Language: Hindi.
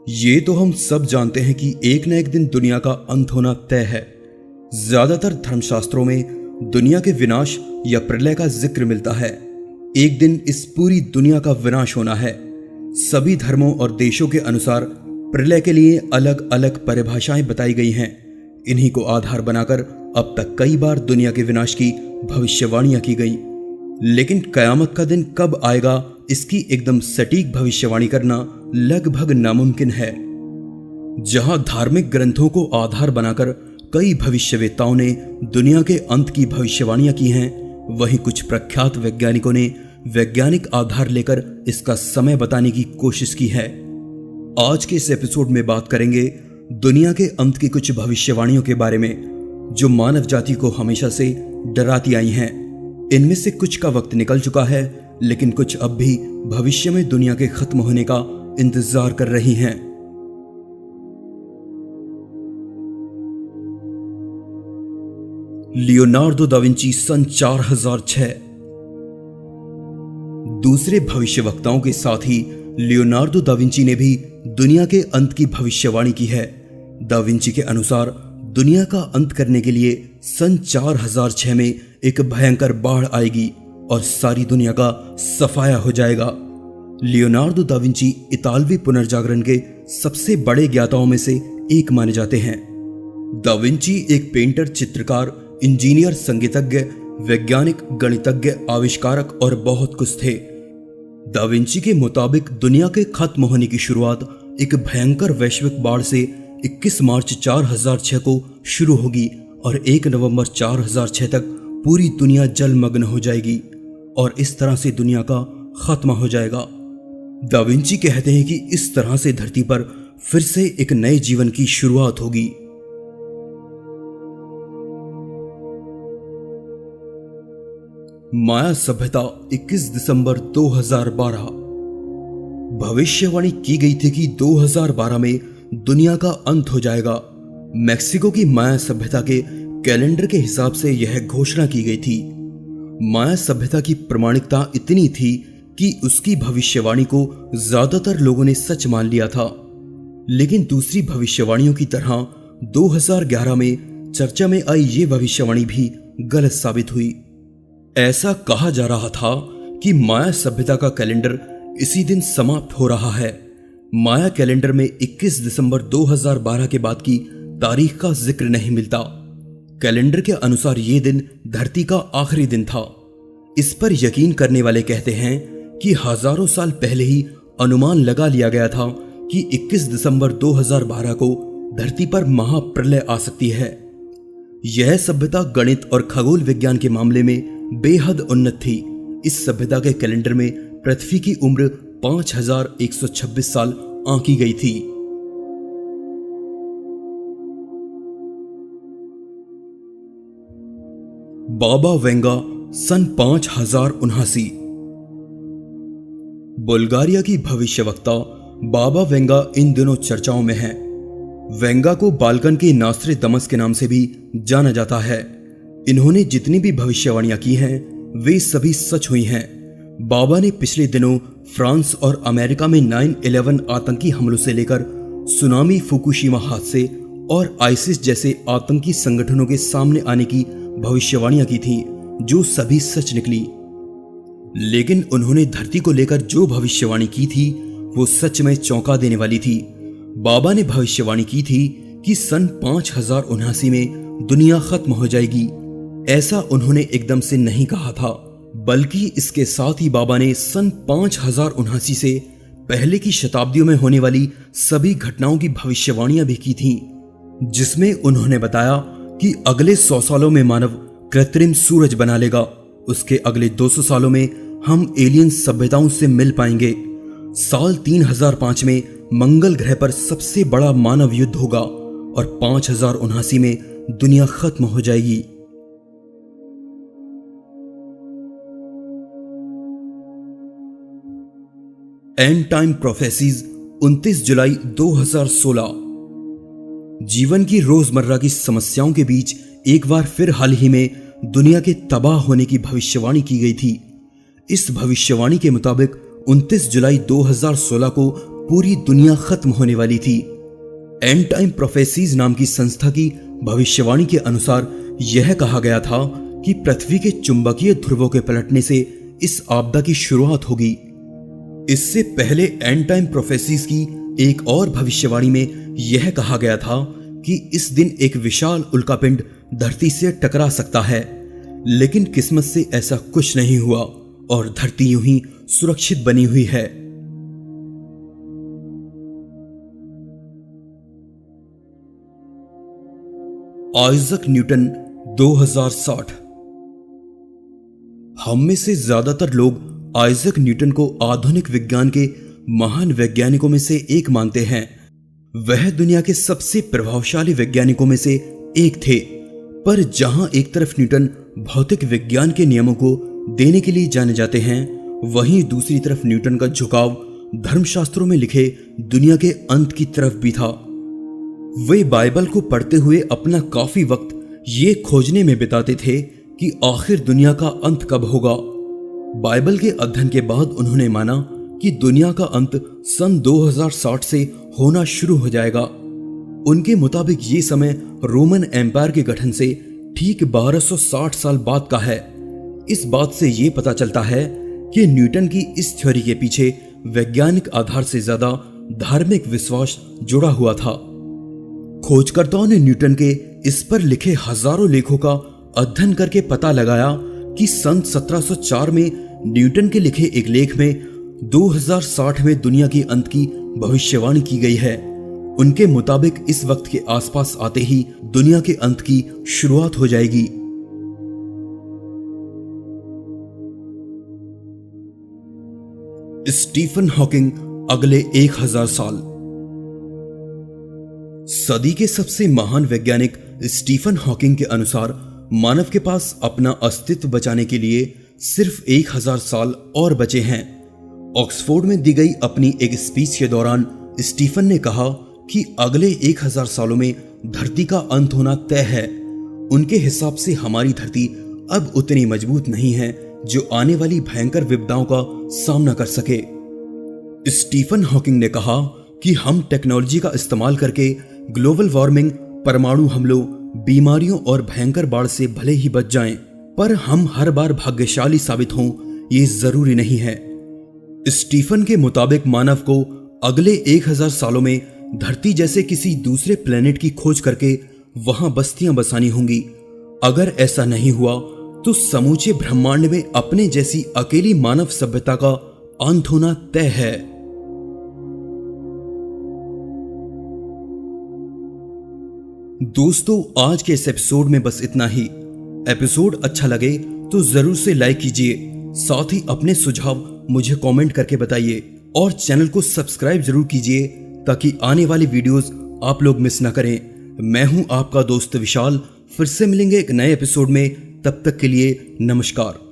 ये तो हम सब जानते हैं कि एक न एक दिन दुनिया का अंत होना तय है। ज्यादातर धर्मशास्त्रों में दुनिया के विनाश या प्रलय का जिक्र मिलता है। एक दिन इस पूरी दुनिया का विनाश होना है। सभी धर्मों और देशों के अनुसार प्रलय के लिए अलग अलग परिभाषाएं बताई गई हैं। इन्हीं को आधार बनाकर अब तक कई बार दुनिया के विनाश की भविष्यवाणियां की गई, लेकिन कयामत का दिन कब आएगा इसकी एकदम सटीक भविष्यवाणी करना लगभग नामुमकिन है। जहां धार्मिक ग्रंथों को आधार बनाकर कई भविष्यवेत्ताओं ने दुनिया के अंत की भविष्यवाणियां की हैं, वहीं कुछ प्रख्यात वैज्ञानिकों ने वैज्ञानिक आधार लेकर इसका समय बताने की कोशिश की है। आज के इस एपिसोड में बात करेंगे दुनिया के अंत की कुछ भविष्यवाणियों के बारे में, जो मानव जाति को हमेशा से डराती आई हैं। इनमें से कुछ का वक्त निकल चुका है, लेकिन कुछ अब भी भविष्य में दुनिया के खत्म होने का इंतजार कर रही हैं। लियोनार्डो दा विंची सन 4006। दूसरे भविष्यवक्ताओं के साथ ही लियोनार्डो दा विंची ने भी दुनिया के अंत की भविष्यवाणी की है। दा विंची के अनुसार दुनिया का अंत करने के लिए सन 4006 में एक भयंकर बाढ़ आएगी और सारी दुनिया का सफाया हो जाएगा। लियोनार्डो दा विंची इतालवी पुनर्जागरण के सबसे बड़े ज्ञाताओं में से एक माने जाते हैं। दा विंची एक पेंटर, चित्रकार, इंजीनियर, संगीतज्ञ, वैज्ञानिक, गणितज्ञ, आविष्कारक और बहुत कुछ थे। दा विंची के मुताबिक दुनिया के खत्म होने की शुरुआत एक भयंकर वैश्विक बाढ़ से 21 मार्च 4006 को शुरू होगी और 1 नवंबर 4006 तक पूरी दुनिया जलमग्न हो जाएगी और इस तरह से दुनिया का खात्मा हो जाएगा। दा विंची कहते हैं कि इस तरह से धरती पर फिर से एक नए जीवन की शुरुआत होगी। माया सभ्यता 21 दिसंबर 2012। भविष्यवाणी की गई थी कि 2012 में दुनिया का अंत हो जाएगा। मेक्सिको की माया सभ्यता के कैलेंडर के हिसाब से यह घोषणा की गई थी। माया सभ्यता की प्रामाणिकता इतनी थी कि उसकी भविष्यवाणी को ज्यादातर लोगों ने सच मान लिया था, लेकिन दूसरी भविष्यवाणियों की तरह 2011 में चर्चा में आई ये भविष्यवाणी भी गलत साबित हुई। ऐसा कहा जा रहा था कि माया सभ्यता का कैलेंडर इसी दिन समाप्त हो रहा है। माया कैलेंडर में 21 दिसंबर 2012 के बाद की तारीख का जिक्र नहीं मिलता। कैलेंडर के अनुसार यह दिन धरती का आखिरी दिन था। इस पर यकीन करने वाले कहते हैं कि हजारों साल पहले ही अनुमान लगा लिया गया था कि 21 दिसंबर 2012 को धरती पर महाप्रलय आ सकती है। यह सभ्यता गणित और खगोल विज्ञान के मामले में बेहद उन्नत थी। इस सभ्यता के कैलेंडर में पृथ्वी की उम्र 5126 साल आंकी गई थी। बाबा वेंगा सन 5079। बुल्गारिया की भविष्यवक्ता बाबा वेंगा इन दिनों चर्चाओं में है। वेंगा को बाल्कन के नास्त्रे दमस के नाम से भी जाना जाता है। इन्होंने जितनी भी भविष्यवाणियां की हैं वे सभी सच हुई हैं। बाबा ने पिछले दिनों फ्रांस और अमेरिका में 9/11 आतंकी हमलों से लेकर सुनामी, फुकुशिमा हादसे और आईसिस जैसे आतंकी संगठनों के सामने आने की भविष्यवाणियां की थीं, जो सभी सच निकली। लेकिन उन्होंने धरती को लेकर जो भविष्यवाणी की थी वो सच में चौंका देने वाली थी। बाबा ने भविष्यवाणी की थी कि सन 5079 में दुनिया खत्म हो जाएगी। ऐसा उन्होंने एकदम से नहीं कहा था, बल्कि इसके साथ ही बाबा ने सन 5079 से पहले की शताब्दियों में होने वाली सभी घटनाओं की भविष्यवाणियां भी की थीं, जिसमें उन्होंने बताया कि अगले 100 सालों में मानव कृत्रिम सूरज बना लेगा। उसके अगले 200 सालों में हम एलियन सभ्यताओं से मिल पाएंगे। साल 3005 में मंगल ग्रह पर सबसे बड़ा मानव युद्ध होगा और 5079 में दुनिया खत्म हो जाएगी। एंड टाइम प्रोफेसीज 29 जुलाई 2016। जीवन की रोजमर्रा की समस्याओं के बीच एक बार फिर हाल ही में दुनिया के तबाह होने की भविष्यवाणी की गई थी। इस भविष्यवाणी के मुताबिक 29 जुलाई 2016 को पूरी दुनिया खत्म होने वाली थी। एंड टाइम प्रोफेसीज नाम की संस्था की भविष्यवाणी के अनुसार यह कहा गया था कि पृथ्वी के चुंबकीय ध्रुवों के पलटने से इस आपदा की शुरुआत होगी। इससे पहले एंड टाइम प्रोफेसीज की एक और भविष्यवाणी में यह कहा गया था कि इस दिन एक विशाल उल्कापिंड धरती से टकरा सकता है, लेकिन किस्मत से ऐसा कुछ नहीं हुआ और धरती यूं ही सुरक्षित बनी हुई है। Isaac Newton 2060। हम में से ज्यादातर लोग आइजक न्यूटन को आधुनिक विज्ञान के महान वैज्ञानिकों में से एक मानते हैं। वह दुनिया के सबसे प्रभावशाली वैज्ञानिकों में से एक थे, पर जहां एक तरफ न्यूटन भौतिक विज्ञान के नियमों को देने के लिए जाने जाते हैं, वहीं दूसरी तरफ न्यूटन का झुकाव धर्मशास्त्रों में लिखे दुनिया के अंत की तरफ भी था। वे बाइबल को पढ़ते हुए अपना काफी वक्त ये खोजने में बिताते थे कि आखिर दुनिया का अंत कब होगा। बाइबल के अध्ययन के बाद उन्होंने माना कि दुनिया का अंत सन 2060 से होना शुरू हो जाएगा। उनके मुताबिक ये समय रोमन एम्पायर के गठन से ठीक 1260 साल बाद का है। इस बात से ये पता चलता है कि न्यूटन की इस थ्योरी के पीछे वैज्ञानिक आधार से ज्यादा धार्मिक विश्वास जुड़ा हुआ था। खोजकर्ताओं ने न्यूटन के इस पर लिखे हजारों लेखों का अध्ययन करके पता लगाया कि सन 1704 में न्यूटन के लिखे एक लेख में 2060 में दुनिया के अंत की भविष्यवाणी की गई है। उनके मुताबिक इस वक्त के आसपास आते ही दुनिया के अंत की शुरुआत हो जाएगी। स्टीफन हॉकिंग अगले 1000 साल। सदी के सबसे महान वैज्ञानिक स्टीफन हॉकिंग के अनुसार मानव के पास अपना अस्तित्व बचाने के लिए सिर्फ 1000 साल और बचे हैं। ऑक्सफोर्ड में दी गई अपनी एक स्पीच के दौरान स्टीफन ने कहा कि अगले 1000 सालों में धरती का अंत होना तय है। उनके हिसाब से हमारी धरती अब उतनी मजबूत नहीं है जो आने वाली भयंकर विपदाओं का सामना कर सके। स्टीफन हॉकिंग ने कहा कि हम टेक्नोलॉजी का इस्तेमाल करके ग्लोबल वार्मिंग, परमाणु हमलों, बीमारियों और भयंकर बाढ़ से भले ही बच जाएं, पर हम हर बार भाग्यशाली साबित हों ये जरूरी नहीं है। स्टीफन के मुताबिक मानव को अगले 1000 सालों में धरती जैसे किसी दूसरे प्लेनेट की खोज करके वहां बस्तियां बसानी होंगी। अगर ऐसा नहीं हुआ तो समूचे ब्रह्मांड में अपने जैसी अकेली मानव सभ्यता का अंत होना तय है। दोस्तों, आज के इस एपिसोड में बस इतना ही। एपिसोड अच्छा लगे तो जरूर से लाइक कीजिए, साथ ही अपने सुझाव मुझे कमेंट करके बताइए और चैनल को सब्सक्राइब जरूर कीजिए ताकि आने वाली वीडियोस आप लोग मिस ना करें। मैं हूं आपका दोस्त विशाल, फिर से मिलेंगे एक नए एपिसोड में। तब तक के लिए नमस्कार।